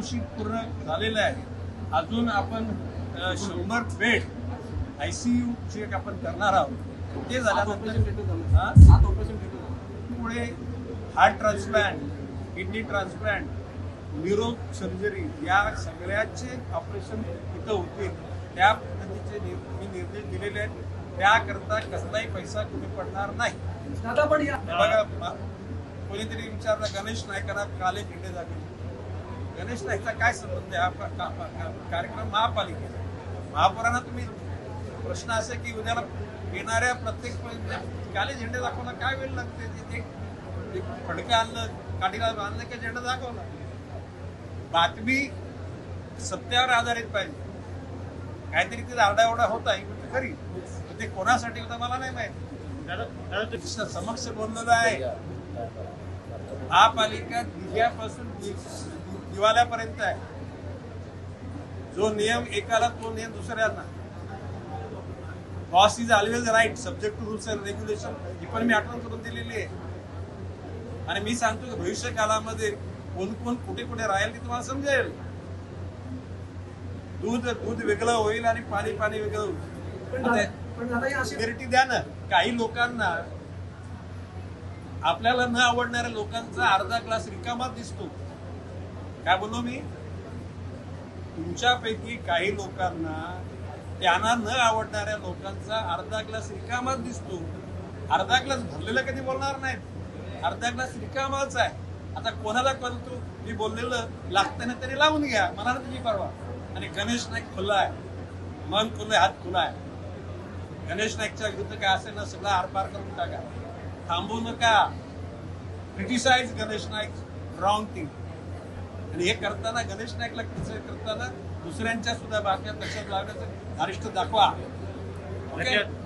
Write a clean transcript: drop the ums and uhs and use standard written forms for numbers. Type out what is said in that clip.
अंशी पूर्ण झालेलं आहे. अजून आपण 100 बेड ICU जे आपण करणार आहोत ते झाल्यानंतर पुढे heart transplant, kidney transplant, neuro surgery या सगळ्याचे ऑपरेशन इथं होतील. त्या पद्धतीचे मी निर्देश दिलेले आहेत. त्याकरता कसलाही पैसा कमी पडणार नाही. बघा, कोणीतरी विचारलं गणेश नाईकांना काले झेंडे दाखवले. गणेश नाईकचा काय संबंध आहे? हा कार्यक्रम महापालिकेचा. महापौरांना तुम्ही प्रश्न असे की उद्याला येणाऱ्या प्रत्येक काले झेंडे दाखवला काय वेळ लागते? एक फडकं आणलं, काठीला आणलं की झेंडा दाखवला. बातमी सत्यावर आधारित पाहिजे. काहीतरी तिचा आरडाओरडा होता ही गोष्ट खरी, ते कोणासाठी होता मला नाही माहिती. समक्ष बोललेलं आहे. महापालिका दिव्यापासून दिवाल्यापर्यंत आहे. जो नियम एकाला तो नियम दुसऱ्यांना. Boss is always right subject to rules and regulation ही पण मी आठवण करून दिलेली आहे. आणि मी सांगतो की भविष्य काळामध्ये कोण कोण कुठे कुठे राहील ते तुम्हाला समजेल. दूध वेगळं होईल आणि पाणी वेगळं होईल. सिक्युरिटी द्या ना. काही लोकांना आपल्याला न आवडणाऱ्या लोकांचा अर्धा ग्लास रिकामा दिसतो. काय बोललो मी? तुमच्यापैकी काही लोकांना त्यांना न आवडणाऱ्या लोकांचा अर्धा ग्लास रिकामाच दिसतो. अर्धा ग्लास भरलेला कधी बोलणार नाहीत. अर्धा ग्लास रिकामाच आहे. आता कोणाला कळतो मी बोललेलं लागताना तरी लावून घ्या, मला ना तुझी परवा. आणि गणेश नाईक खुला आहे, मन खुलं आहे, हात खुला आहे. गणेश नाईकच्या विरुद्ध काय असेल ना सगळं आरपार करून टाका. थांबू नका. Criticise Ganesh Naik wrong thing. आणि हे करताना गणेश नाईकला क्रिटिसाइज करताना दुसऱ्यांच्या सुद्धा बातम्या लक्षात लावण्याचं धारिष्ट दाखवा. ओके.